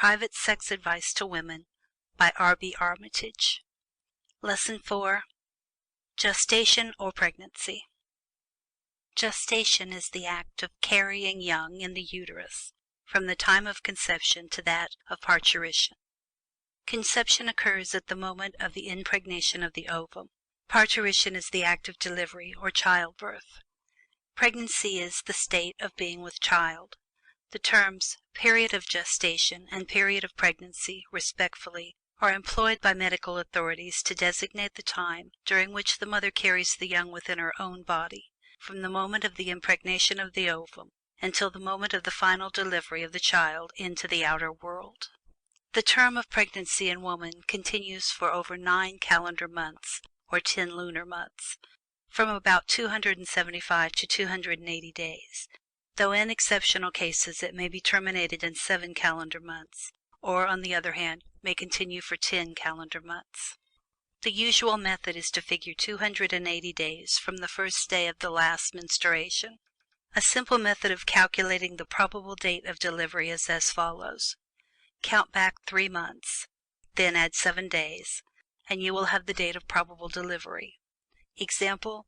Private Sex Advice to Women by R.B. Armitage. Lesson 4. Gestation or Pregnancy. Gestation is the act of carrying young in the uterus from the time of conception to that of parturition. Conception occurs at the moment of the impregnation of the ovum. Parturition is the act of delivery or childbirth. Pregnancy is the state of being with child. The terms period of gestation and period of pregnancy, respectively, are employed by medical authorities to designate the time during which the mother carries the young within her own body, from the moment of the impregnation of the ovum until the moment of the final delivery of the child into the outer world. The term of pregnancy in woman continues for over 9 calendar months, or 10 lunar months, from about 275 to 280 days, though in exceptional cases it may be terminated in 7 calendar months, or on the other hand, may continue for 10 calendar months. The usual method is to figure 280 days from the first day of the last menstruation. A simple method of calculating the probable date of delivery is as follows. Count back 3 months, then add 7 days, and you will have the date of probable delivery. Example: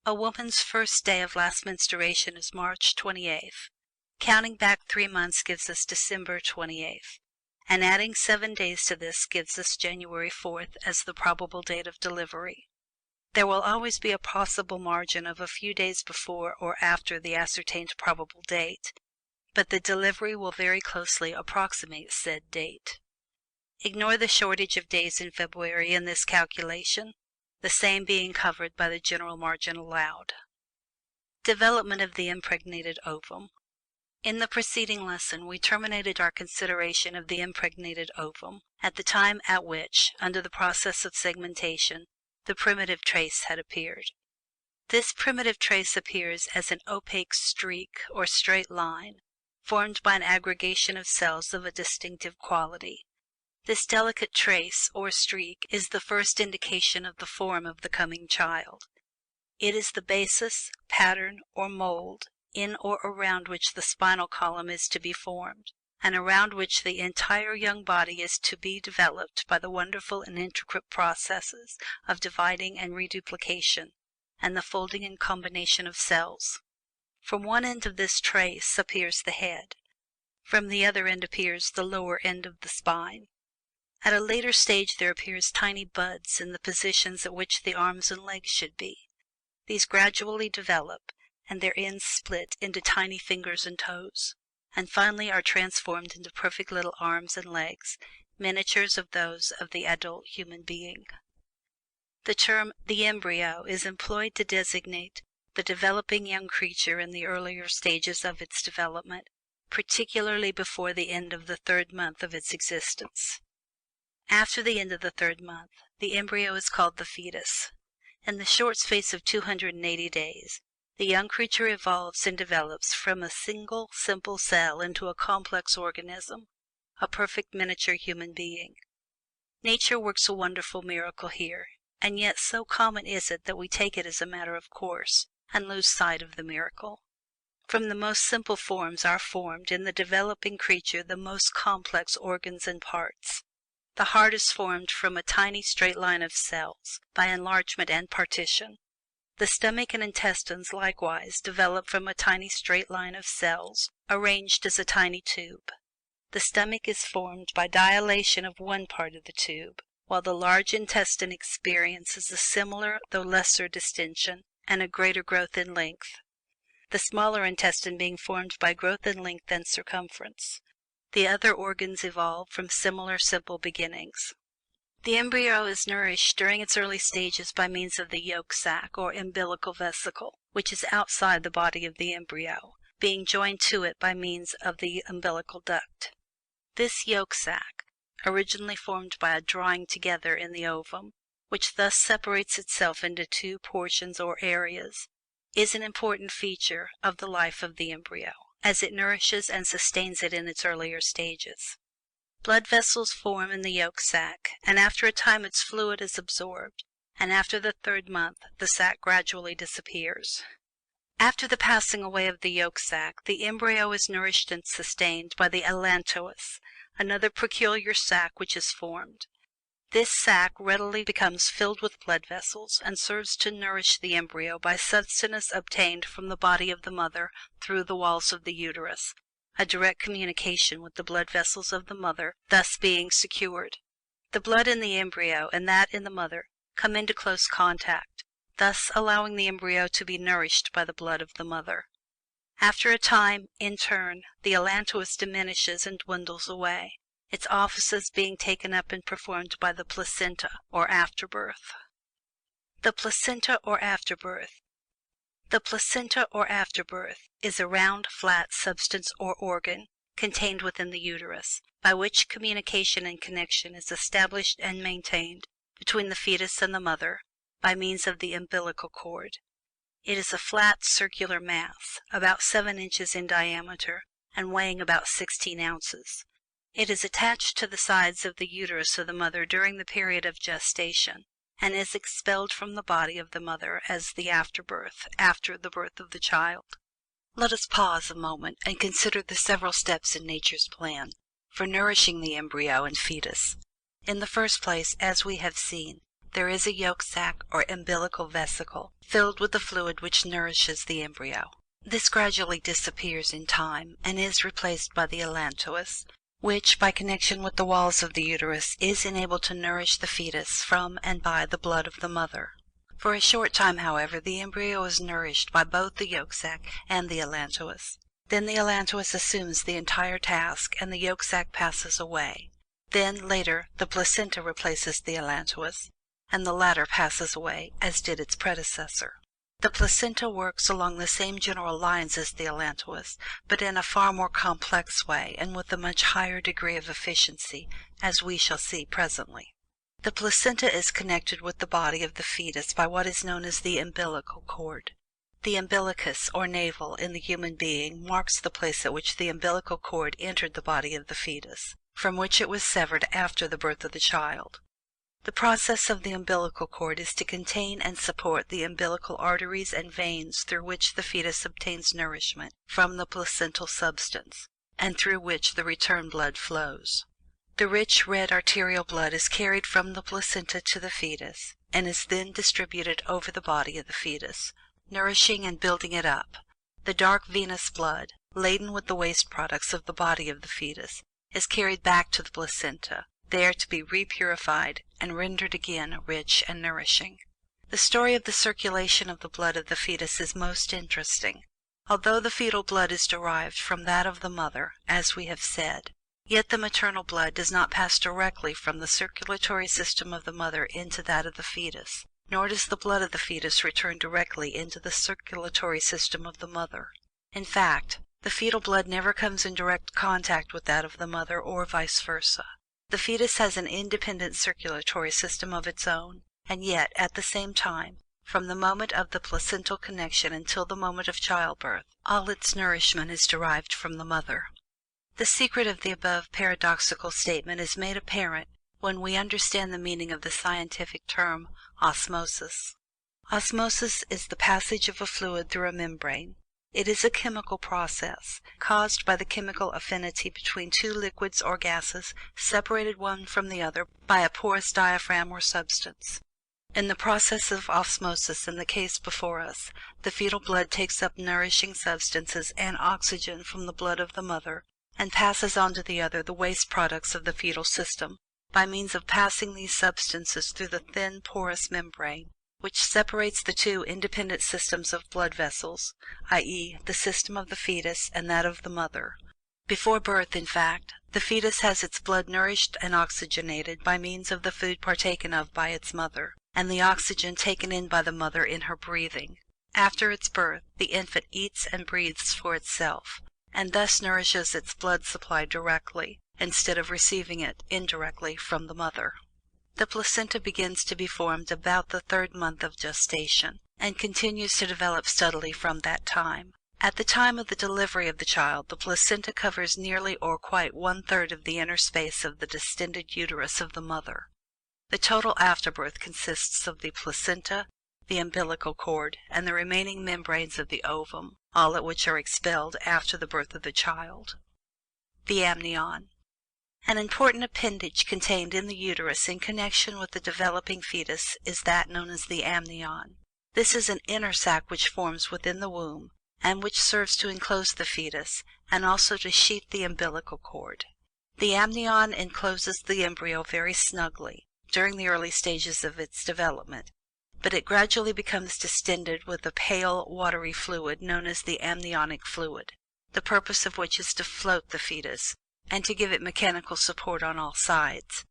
a woman's first day of last menstruation is March 28th. Counting back 3 months gives us December 28th, and adding 7 days to this gives us January 4th as the probable date of delivery. There will always be a possible margin of a few days before or after the ascertained probable date, but the delivery will very closely approximate said date. Ignore the shortage of days in February in this calculation, the same being covered by the general margin allowed. Development of the impregnated ovum. In the preceding lesson, we terminated our consideration of the impregnated ovum at the time at which, under the process of segmentation, the primitive trace had appeared. This primitive trace appears as an opaque streak or straight line, formed by an aggregation of cells of a distinctive quality. This delicate trace or streak is the first indication of the form of the coming child. It is the basis, pattern, or mold in or around which the spinal column is to be formed, and around which the entire young body is to be developed by the wonderful and intricate processes of dividing and reduplication, and the folding and combination of cells. From one end of this trace appears the head. From the other end appears the lower end of the spine. At a later stage there appears tiny buds in the positions at which the arms and legs should be. These gradually develop, and their ends split into tiny fingers and toes, and finally are transformed into perfect little arms and legs, miniatures of those of the adult human being. The term "the embryo" is employed to designate the developing young creature in the earlier stages of its development, particularly before the end of the 3rd month of its existence. After the end of the 3rd month, the embryo is called the fetus. In the short space of 280 days, the young creature evolves and develops from a single simple cell into a complex organism, a perfect miniature human being. Nature works a wonderful miracle here, and yet so common is it that we take it as a matter of course, and lose sight of the miracle. From the most simple forms are formed in the developing creature the most complex organs and parts. The heart is formed from a tiny straight line of cells, by enlargement and partition. The stomach and intestines likewise develop from a tiny straight line of cells, arranged as a tiny tube. The stomach is formed by dilation of one part of the tube, while the large intestine experiences a similar though lesser distension and a greater growth in length, the smaller intestine being formed by growth in length and circumference. The other organs evolve from similar simple beginnings. The embryo is nourished during its early stages by means of the yolk sac or umbilical vesicle, which is outside the body of the embryo, being joined to it by means of the umbilical duct. This yolk sac, originally formed by a drawing together in the ovum, which thus separates itself into 2 portions or areas, is an important feature of the life of the embryo, as it nourishes and sustains it in its earlier stages. Blood vessels form in the yolk sac, and after a time its fluid is absorbed, and after the 3rd month the sac gradually disappears. After the passing away of the yolk sac, the embryo is nourished and sustained by the allantois, another peculiar sac which is formed. This sac readily becomes filled with blood vessels, and serves to nourish the embryo by substance obtained from the body of the mother through the walls of the uterus, a direct communication with the blood vessels of the mother thus being secured. The blood in the embryo and that in the mother come into close contact, thus allowing the embryo to be nourished by the blood of the mother. After a time, in turn, the allantois diminishes and dwindles away, its offices being taken up and performed by the placenta, or afterbirth. The placenta or afterbirth. The placenta or afterbirth is a round, flat substance or organ contained within the uterus, by which communication and connection is established and maintained between the fetus and the mother by means of the umbilical cord. It is a flat, circular mass, about 7 inches in diameter and weighing about 16 ounces. It is attached to the sides of the uterus of the mother during the period of gestation, and is expelled from the body of the mother as the afterbirth after the birth of the child. Let us pause a moment and consider the several steps in nature's plan for nourishing the embryo and fetus. In the first place, as we have seen, there is a yolk sac or umbilical vesicle filled with the fluid which nourishes the embryo. This gradually disappears in time and is replaced by the allantois, which, by connection with the walls of the uterus, is enabled to nourish the fetus from and by the blood of the mother. For a short time, however, the embryo is nourished by both the yolk sac and the allantois. Then the allantois assumes the entire task and the yolk sac passes away. Then, later, the placenta replaces the allantois, and the latter passes away, as did its predecessor. The placenta works along the same general lines as the allantois, but in a far more complex way and with a much higher degree of efficiency, as we shall see presently. The placenta is connected with the body of the fetus by what is known as the umbilical cord. The umbilicus, or navel, in the human being marks the place at which the umbilical cord entered the body of the fetus, from which it was severed after the birth of the child. The process of the umbilical cord is to contain and support the umbilical arteries and veins through which the fetus obtains nourishment from the placental substance, and through which the return blood flows. The rich red arterial blood is carried from the placenta to the fetus, and is then distributed over the body of the fetus, nourishing and building it up. The dark venous blood, laden with the waste products of the body of the fetus, is carried back to the placenta, there to be repurified and rendered again rich and nourishing. The story of the circulation of the blood of the fetus is most interesting. Although the fetal blood is derived from that of the mother, as we have said, yet the maternal blood does not pass directly from the circulatory system of the mother into that of the fetus, nor does the blood of the fetus return directly into the circulatory system of the mother. In fact, the fetal blood never comes in direct contact with that of the mother, or vice versa. The fetus has an independent circulatory system of its own, and yet, at the same time, from the moment of the placental connection until the moment of childbirth, all its nourishment is derived from the mother. The secret of the above paradoxical statement is made apparent when we understand the meaning of the scientific term osmosis. Osmosis is the passage of a fluid through a membrane. It is a chemical process, caused by the chemical affinity between two liquids or gases separated one from the other by a porous diaphragm or substance. In the process of osmosis in the case before us, the fetal blood takes up nourishing substances and oxygen from the blood of the mother, and passes on to the other the waste products of the fetal system, by means of passing these substances through the thin porous membrane, which separates the two independent systems of blood vessels, i.e., the system of the fetus and that of the mother. Before birth, in fact, the fetus has its blood nourished and oxygenated by means of the food partaken of by its mother, and the oxygen taken in by the mother in her breathing. After its birth, the infant eats and breathes for itself, and thus nourishes its blood supply directly, instead of receiving it indirectly from the mother. The placenta begins to be formed about the 3rd month of gestation, and continues to develop steadily from that time. At the time of the delivery of the child, the placenta covers nearly or quite 1/3 of the inner space of the distended uterus of the mother. The total afterbirth consists of the placenta, the umbilical cord, and the remaining membranes of the ovum, all of which are expelled after the birth of the child. The amnion. An important appendage contained in the uterus in connection with the developing fetus is that known as the amnion. This is an inner sac which forms within the womb, and which serves to enclose the fetus and also to sheath the umbilical cord. The amnion encloses the embryo very snugly during the early stages of its development, but it gradually becomes distended with a pale, watery fluid known as the amniotic fluid, the purpose of which is to float the fetus and to give it mechanical support on all sides.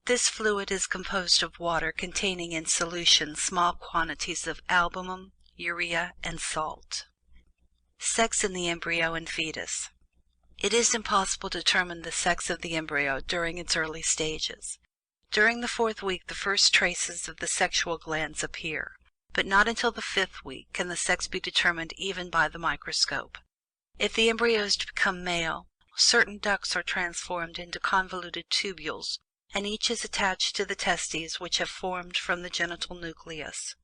This fluid is composed of water containing in solution small quantities of albumin, urea, and salt. Sex in the embryo and fetus. It is impossible to determine the sex of the embryo during its early stages. During the 4th week the first traces of the sexual glands appear, but not until the 5th week can the sex be determined even by the microscope. If the embryo is to become male, certain ducts are transformed into convoluted tubules, and each is attached to the testes which have formed from the genital nucleus.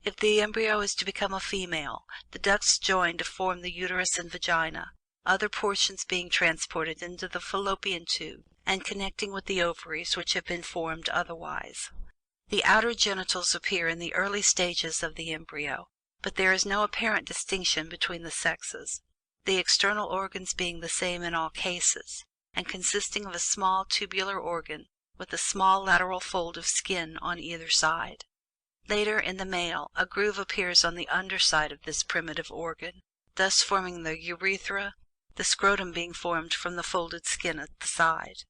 If the embryo is to become a female, the ducts join to form the uterus and vagina, other portions being transported into the fallopian tube and connecting with the ovaries which have been formed otherwise. The outer genitals appear in the early stages of the embryo, but there is no apparent distinction between the sexes, the external organs being the same in all cases, and consisting of a small tubular organ with a small lateral fold of skin on either side. Later, in the male, a groove appears on the under side of this primitive organ, thus forming the urethra, the scrotum being formed from the folded skin at the side.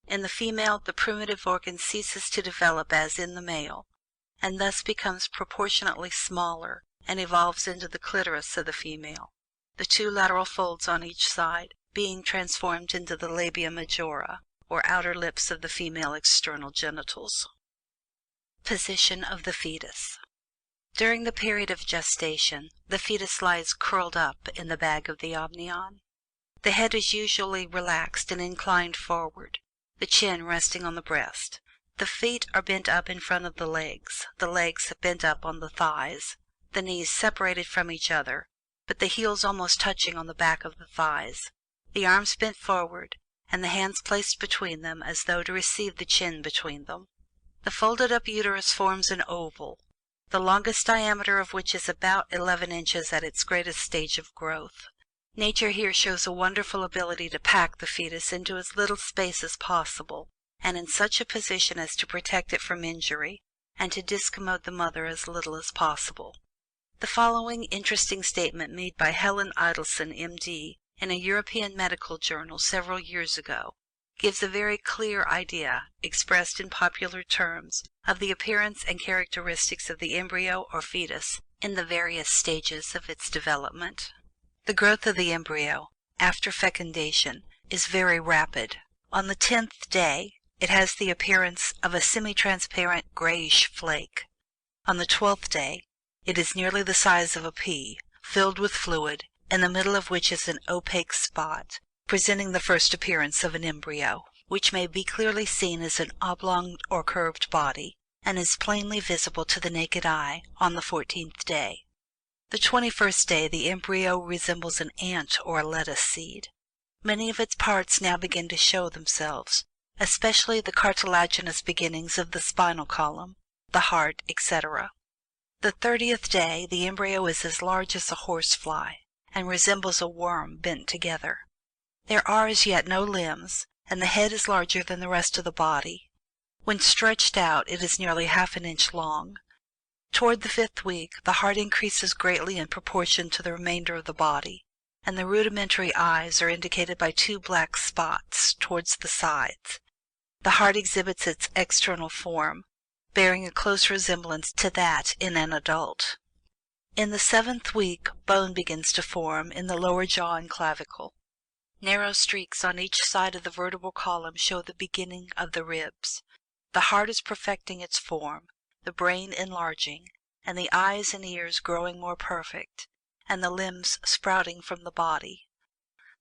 In the female, the primitive organ ceases to develop as in the male, and thus becomes proportionately smaller and evolves into the clitoris of the female, the two lateral folds on each side being transformed into the labia majora, or outer lips of the female external genitals. Position of the fetus. During the period of gestation, the fetus lies curled up in the bag of the amnion. The head is usually relaxed and inclined forward, the chin resting on the breast. The feet are bent up in front of the legs bent up on the thighs, the knees separated from each other, but the heels almost touching on the back of the thighs, the arms bent forward, and the hands placed between them as though to receive the chin between them. The folded up uterus forms an oval, the longest diameter of which is about 11 inches at its greatest stage of growth. Nature here shows a wonderful ability to pack the fetus into as little space as possible, and in such a position as to protect it from injury, and to discommode the mother as little as possible. The following interesting statement made by Helen Idelson, M.D., in a European medical journal several years ago, gives a very clear idea, expressed in popular terms, of the appearance and characteristics of the embryo or fetus in the various stages of its development. The growth of the embryo, after fecundation, is very rapid. On the 10th day, it has the appearance of a semi-transparent grayish flake. On the 12th day, it is nearly the size of a pea, filled with fluid, in the middle of which is an opaque spot, presenting the first appearance of an embryo, which may be clearly seen as an oblong or curved body, and is plainly visible to the naked eye on the 14th day. The 21st day the embryo resembles an ant or a lettuce seed. Many of its parts now begin to show themselves, especially the cartilaginous beginnings of the spinal column, the heart, etc. The 30th day the embryo is as large as a horsefly, and resembles a worm bent together. There are as yet no limbs, and the head is larger than the rest of the body. When stretched out it is nearly half an inch long. Toward the 5th week the heart increases greatly in proportion to the remainder of the body, and the rudimentary eyes are indicated by two black spots towards the sides. The heart exhibits its external form, bearing a close resemblance to that in an adult. In the 7th week bone begins to form in the lower jaw and clavicle. Narrow streaks on each side of the vertebral column show the beginning of the ribs. The heart is perfecting its form, the brain enlarging, and the eyes and ears growing more perfect, and the limbs sprouting from the body.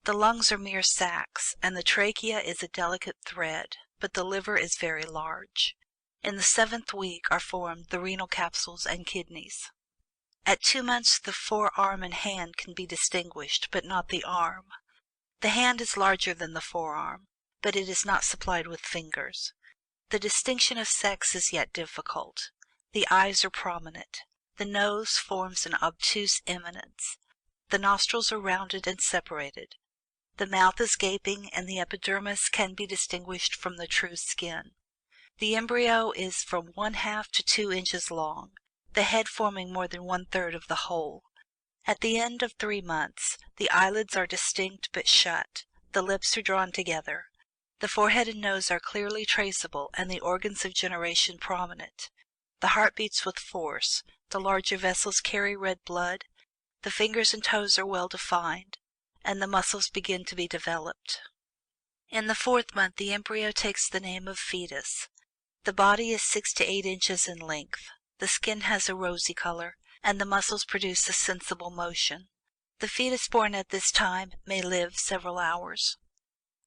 The lungs are mere sacs, and the trachea is a delicate thread, but the liver is very large. In the 7th week are formed the renal capsules and kidneys. At 2 months the forearm and hand can be distinguished, but not the arm. The hand is larger than the forearm, but it is not supplied with fingers. The distinction of sex is yet difficult. The eyes are prominent. The nose forms an obtuse eminence. The nostrils are rounded and separated. The mouth is gaping, and the epidermis can be distinguished from the true skin. The embryo is from 1/2 to 2 inches long, the head forming more than 1/3 of the whole. At the end of 3 months, the eyelids are distinct but shut, the lips are drawn together, the forehead and nose are clearly traceable, and the organs of generation prominent. The heart beats with force, the larger vessels carry red blood, the fingers and toes are well defined, and the muscles begin to be developed. In the 4th month the embryo takes the name of fetus. The body is 6 to 8 inches in length, the skin has a rosy color, and the muscles produce a sensible motion. The fetus born at this time may live several hours.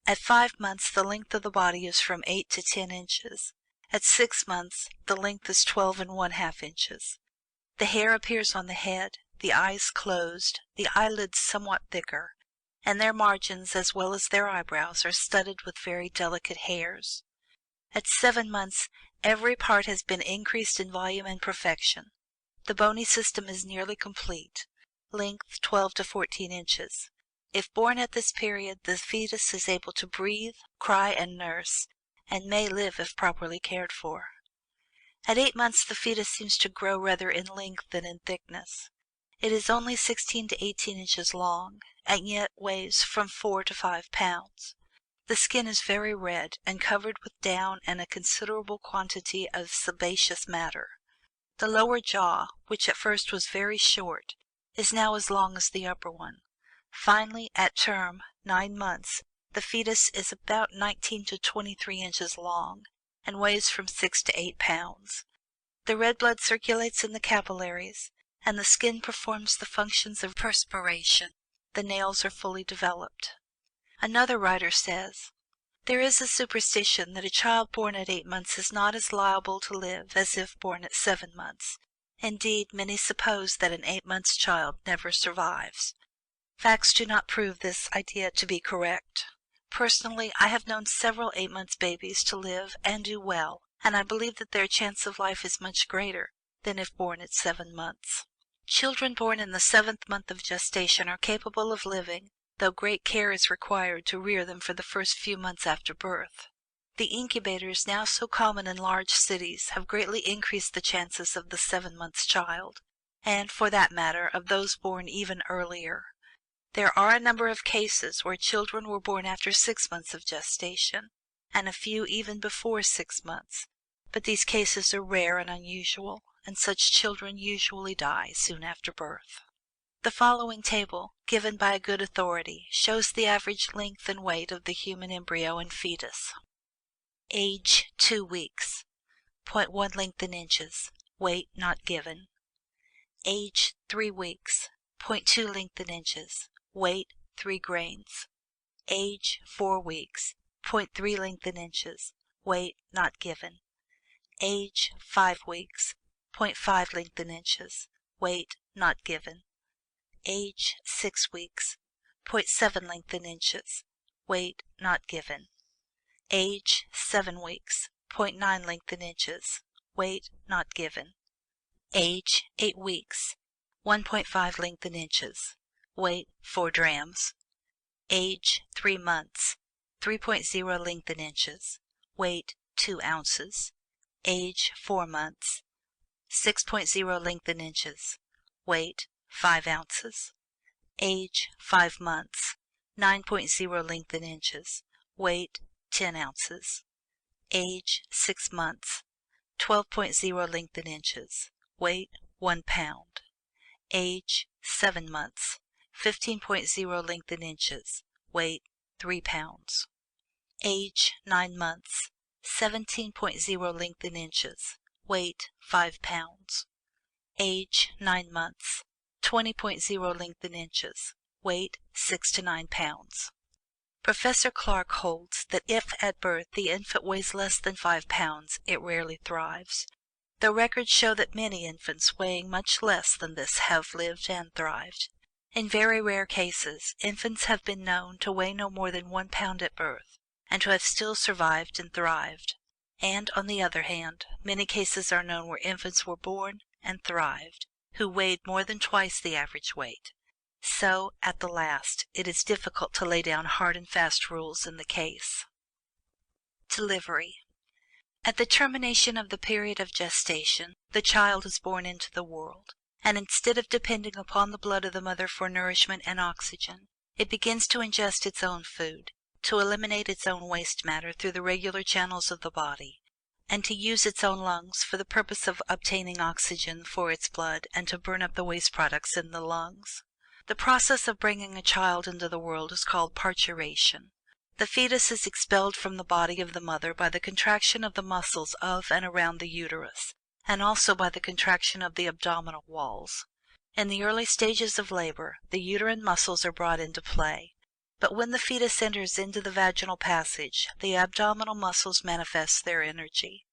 At 5 months the length of the body is from 8 to 10 inches. At 6 months the length is 12 1/2 inches. The hair appears on the head, the eyes closed, the eyelids somewhat thicker, and their margins as well as their eyebrows are studded with very delicate hairs. At 7 months every part has been increased in volume and perfection. The bony system is nearly complete, length 12 to 14 inches. If born at this period, the fetus is able to breathe, cry, and nurse, and may live if properly cared for. At 8 months the fetus seems to grow rather in length than in thickness. It is only 16 to 18 inches long, and yet weighs from 4 to 5 pounds. The skin is very red and covered with down and a considerable quantity of sebaceous matter. The lower jaw, which at first was very short, is now as long as the upper one. Finally, at term, 9 months, the fetus is about 19 to 23 inches long, and weighs from 6 to 8 pounds. The red blood circulates in the capillaries, and the skin performs the functions of perspiration. The nails are fully developed. Another writer says, "There is a superstition that a child born at 8 months is not as liable to live as if born at 7 months. Indeed, many suppose that an 8 months child never survives. Facts do not prove this idea to be correct. Personally, I have known several 8 months babies to live and do well, and I believe that their chance of life is much greater than if born at 7 months. Children born in the 7th month of gestation are capable of living, though great care is required to rear them for the first few months after birth. The incubators now so common in large cities have greatly increased the chances of the 7 months child, and, for that matter, of those born even earlier. There are a number of cases where children were born after 6 months of gestation, and a few even before 6 months, but these cases are rare and unusual, and such children usually die soon after birth. The following table, given by a good authority, shows the average length and weight of the human embryo and fetus. Age 2 weeks, .1 length in inches, weight not given. Age 3 weeks, .2 length in inches, weight 3 grains. Age 4 weeks, .3 length in inches, weight not given. Age 5 weeks, .5 length in inches, weight not given. Age 6 weeks, .7 length in inches, weight not given. Age 7 weeks, .9 length in inches, weight not given. Age 8 weeks, 1.5 length in inches, weight 4 drams. Age 3 months, 3.0 length in inches, weight 2 ounces. Age 4 months, 6.0 length in inches, weight 5 ounces. Age 5 months, 9.0 length in inches, weight 10 ounces. Age 6 months, 12.0 length in inches, weight 1 pound. Age 7 months, 15.0 length in inches, weight 3 pounds. Age 9 months, 17.0 length in inches, weight 5 pounds. Age 9 months, 20.0 length in inches, weight 6 to 9 pounds. Professor Clark holds that if at birth the infant weighs less than 5 pounds, it rarely thrives. The records show that many infants weighing much less than this have lived and thrived. In very rare cases, infants have been known to weigh no more than 1 pound at birth, and to have still survived and thrived. And, on the other hand, many cases are known where infants were born and thrived, who weighed more than twice the average weight. So, at the last, it is difficult to lay down hard and fast rules in the case. Delivery. At the termination of the period of gestation, the child is born into the world, and instead of depending upon the blood of the mother for nourishment and oxygen, it begins to ingest its own food, to eliminate its own waste matter through the regular channels of the body, and to use its own lungs for the purpose of obtaining oxygen for its blood and to burn up the waste products in the lungs. The process of bringing a child into the world is called parturition. The fetus is expelled from the body of the mother by the contraction of the muscles of and around the uterus, and also by the contraction of the abdominal walls. In the early stages of labor, the uterine muscles are brought into play, but when the fetus enters into the vaginal passage, the abdominal muscles manifest their energy.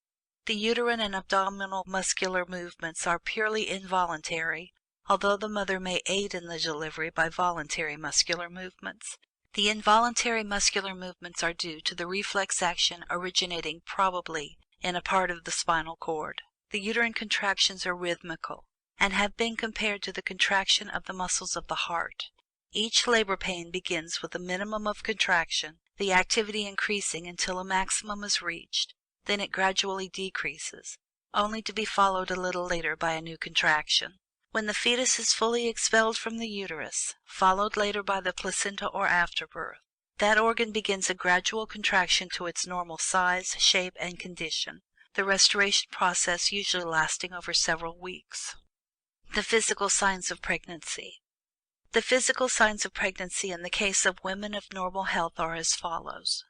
The uterine and abdominal muscular movements are purely involuntary, although the mother may aid in the delivery by voluntary muscular movements. The involuntary muscular movements are due to the reflex action originating probably in a part of the spinal cord. The uterine contractions are rhythmical, and have been compared to the contraction of the muscles of the heart. Each labor pain begins with a minimum of contraction, the activity increasing until a maximum is reached, then it gradually decreases, only to be followed a little later by a new contraction. When the fetus is fully expelled from the uterus, followed later by the placenta or afterbirth, that organ begins a gradual contraction to its normal size, shape, and condition, the restoration process usually lasting over several weeks. The physical signs of pregnancy. The physical signs of pregnancy in the case of women of normal health are as follows.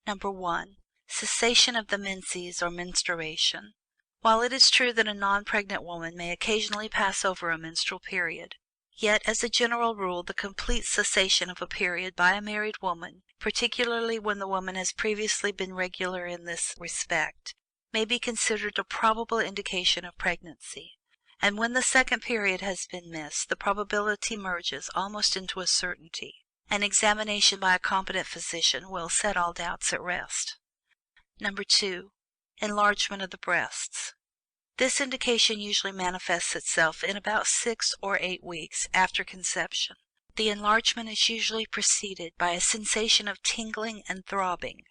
Number 1. Cessation of the menses or menstruation. While it is true that a non-pregnant woman may occasionally pass over a menstrual period, yet as a general rule the complete cessation of a period by a married woman, particularly when the woman has previously been regular in this respect, may be considered a probable indication of pregnancy. And when the second period has been missed, the probability merges almost into a certainty. An examination by a competent physician will set all doubts at rest. Number 2. Enlargement of the breasts. This indication usually manifests itself in about 6 or 8 weeks after conception. The enlargement is usually preceded by a sensation of tingling and throbbing.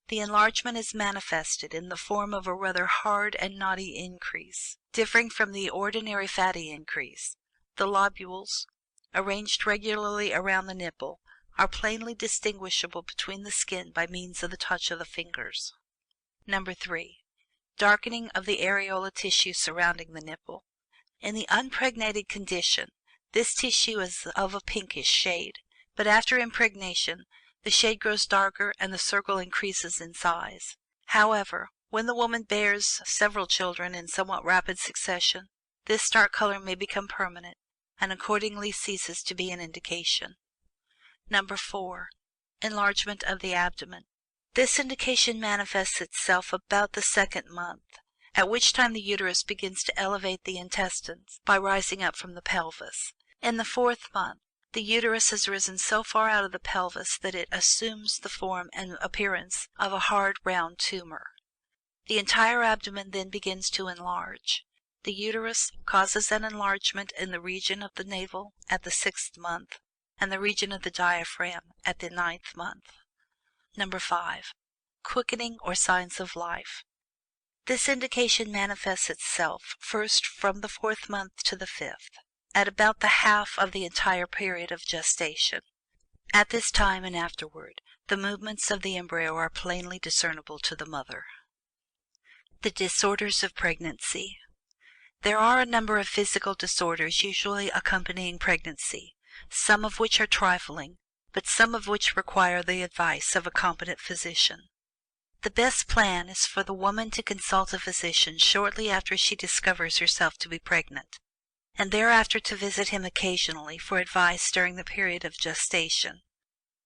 The enlargement is manifested in the form of a rather hard and knotty increase, differing from the ordinary fatty increase. The lobules, arranged regularly around the nipple, are plainly distinguishable between the skin by means of the touch of the fingers. Number 3. Darkening of the areola tissue surrounding the nipple. In the unpregnated condition, this tissue is of a pinkish shade, but after impregnation, the shade grows darker and the circle increases in size. However, when the woman bears several children in somewhat rapid succession, this dark color may become permanent and accordingly ceases to be an indication. Number 4. Enlargement of the abdomen. This indication manifests itself about the second month, at which time the uterus begins to elevate the intestines by rising up from the pelvis. In the fourth month, the uterus has risen so far out of the pelvis that it assumes the form and appearance of a hard round tumor. The entire abdomen then begins to enlarge. The uterus causes an enlargement in the region of the navel at the 6th month, and the region of the diaphragm at the 9th month. Number 5. Quickening or signs of life. This indication manifests itself first from the 4th month to the 5th, at about the half of the entire period of gestation. At this time and afterward, the movements of the embryo are plainly discernible to the mother. The disorders of pregnancy. There are a number of physical disorders usually accompanying pregnancy, some of which are trifling, but some of which require the advice of a competent physician. The best plan is for the woman to consult a physician shortly after she discovers herself to be pregnant, and thereafter to visit him occasionally for advice during the period of gestation.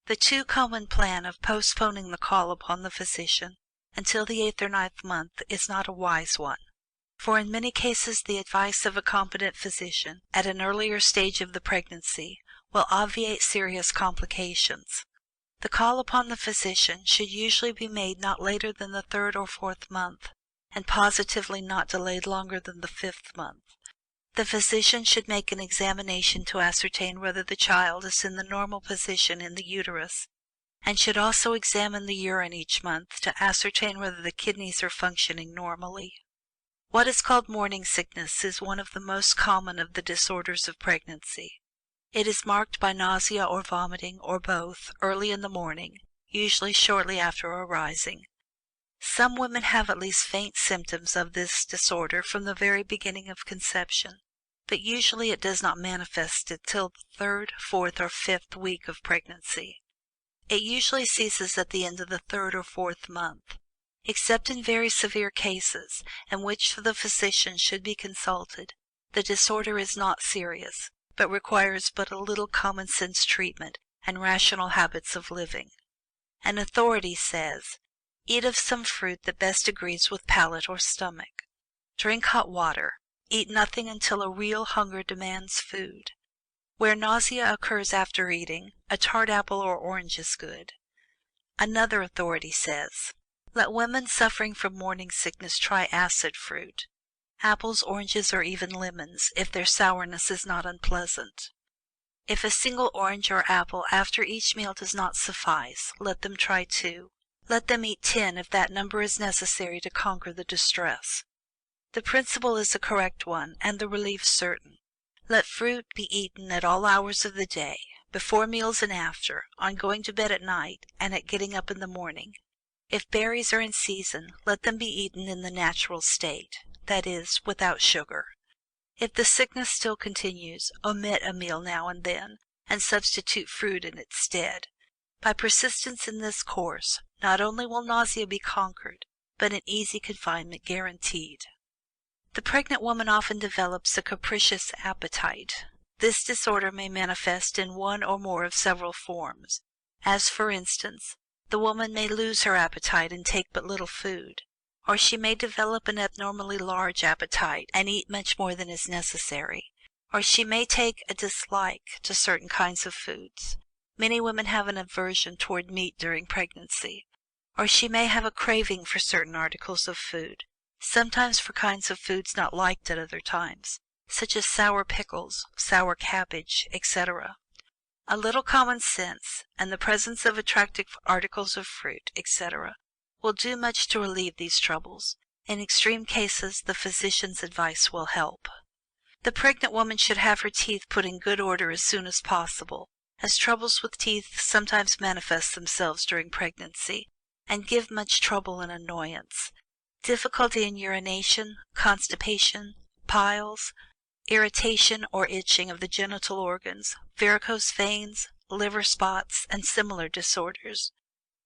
The too common plan of postponing the call upon the physician until the 8th or 9th month is not a wise one, for in many cases the advice of a competent physician at an earlier stage of the pregnancy will obviate serious complications. The call upon the physician should usually be made not later than the third or fourth month, and positively not delayed longer than the fifth month. The physician should make an examination to ascertain whether the child is in the normal position in the uterus, and should also examine the urine each month to ascertain whether the kidneys are functioning normally. What is called morning sickness is one of the most common of the disorders of pregnancy. It is marked by nausea or vomiting, or both, early in the morning, usually shortly after arising. Some women have at least faint symptoms of this disorder from the very beginning of conception, but usually it does not manifest until the third, fourth, or fifth week of pregnancy. It usually ceases at the end of the third or fourth month. Except in very severe cases, in which the physician should be consulted, the disorder is not serious, but requires but a little common sense treatment and rational habits of living. An authority says, "Eat of some fruit that best agrees with palate or stomach. Drink hot water. Eat nothing until a real hunger demands food. Where nausea occurs after eating, a tart apple or orange is good." Another authority says, "Let women suffering from morning sickness try acid fruit, apples, oranges, or even lemons, if their sourness is not unpleasant. If a single orange or apple after each meal does not suffice, let them try two. Let them eat 10 if that number is necessary to conquer the distress." The principle is a correct one, and the relief certain. Let fruit be eaten at all hours of the day, before meals and after, on going to bed at night, and at getting up in the morning. If berries are in season, let them be eaten in the natural state, that is, without sugar. If the sickness still continues, omit a meal now and then, and substitute fruit in its stead. By persistence in this course, not only will nausea be conquered, but an easy confinement guaranteed. The pregnant woman often develops a capricious appetite. This disorder may manifest in one or more of several forms, as for instance, the woman may lose her appetite and take but little food, or she may develop an abnormally large appetite and eat much more than is necessary, or she may take a dislike to certain kinds of foods. Many women have an aversion toward meat during pregnancy, or she may have a craving for certain articles of food, sometimes for kinds of foods not liked at other times, such as sour pickles, sour cabbage, etc. A little common sense, and the presence of attractive articles of fruit, etc., will do much to relieve these troubles. In extreme cases, the physician's advice will help. The pregnant woman should have her teeth put in good order as soon as possible, as troubles with teeth sometimes manifest themselves during pregnancy, and give much trouble and annoyance. Difficulty in urination, constipation, piles, irritation or itching of the genital organs, varicose veins, liver spots, and similar disorders,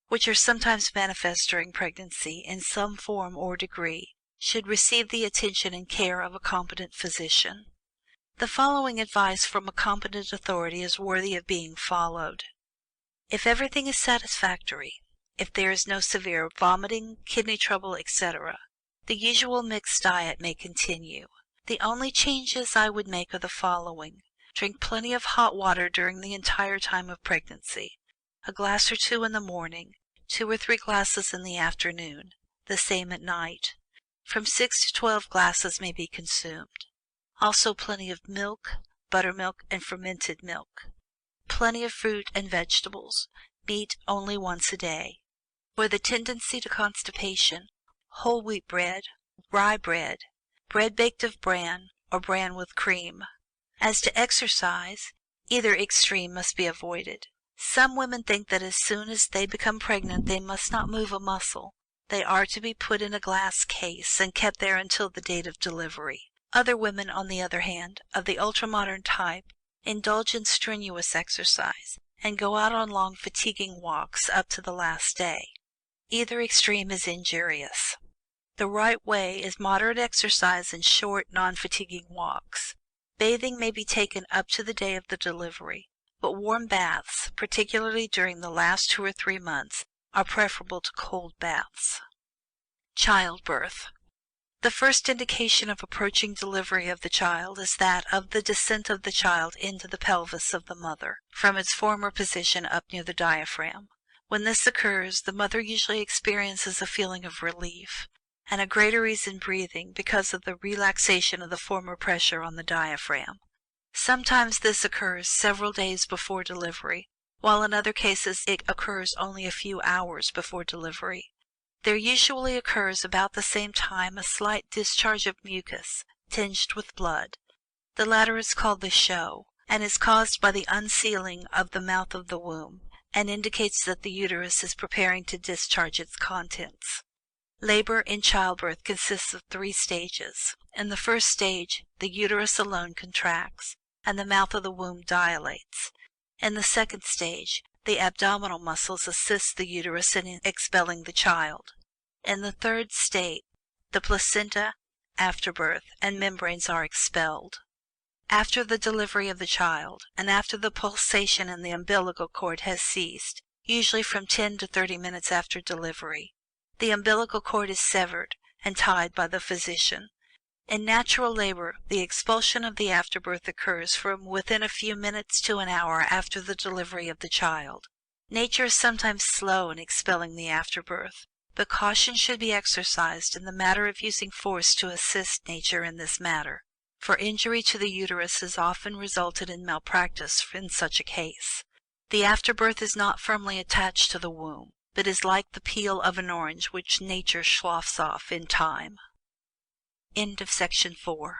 which are sometimes manifest during pregnancy in some form or degree, should receive the attention and care of a competent physician. The following advice from a competent authority is worthy of being followed. If everything is satisfactory, if there is no severe vomiting, kidney trouble, etc., the usual mixed diet may continue. The only changes I would make are the following: drink plenty of hot water during the entire time of pregnancy, a glass or two in the morning, 2 or 3 glasses in the afternoon, the same at night. From 6 to 12 glasses may be consumed. Also plenty of milk, buttermilk, and fermented milk. Plenty of fruit and vegetables. Meat only once a day. For the tendency to constipation, whole wheat bread, rye bread, bread baked of bran, or bran with cream. As to exercise, either extreme must be avoided. Some women think that as soon as they become pregnant they must not move a muscle. They are to be put in a glass case and kept there until the date of delivery. Other women, on the other hand, of the ultramodern type, indulge in strenuous exercise and go out on long fatiguing walks up to the last day. Either extreme is injurious. The right way is moderate exercise and short, non-fatiguing walks. Bathing may be taken up to the day of the delivery, but warm baths, particularly during the last 2 or 3 months, are preferable to cold baths. Childbirth. The first indication of approaching delivery of the child is that of the descent of the child into the pelvis of the mother, from its former position up near the diaphragm. When this occurs, the mother usually experiences a feeling of relief and a greater ease in breathing because of the relaxation of the former pressure on the diaphragm. Sometimes this occurs several days before delivery, while in other cases it occurs only a few hours before delivery. There usually occurs about the same time a slight discharge of mucus, tinged with blood. The latter is called the show, and is caused by the unsealing of the mouth of the womb, and indicates that the uterus is preparing to discharge its contents. Labor in childbirth consists of 3 stages. In the first stage, the uterus alone contracts, and the mouth of the womb dilates. In the second stage, the abdominal muscles assist the uterus in expelling the child. In the third state, the placenta, afterbirth, and membranes are expelled. After the delivery of the child, and after the pulsation in the umbilical cord has ceased, usually from 10 to 30 minutes after delivery, the umbilical cord is severed and tied by the physician. In natural labor, the expulsion of the afterbirth occurs from within a few minutes to an hour after the delivery of the child. Nature is sometimes slow in expelling the afterbirth, but caution should be exercised in the matter of using force to assist nature in this matter, for injury to the uterus has often resulted in malpractice in such a case. The afterbirth is not firmly attached to the womb, but is like the peel of an orange which nature sloughs off in time. End of section 4.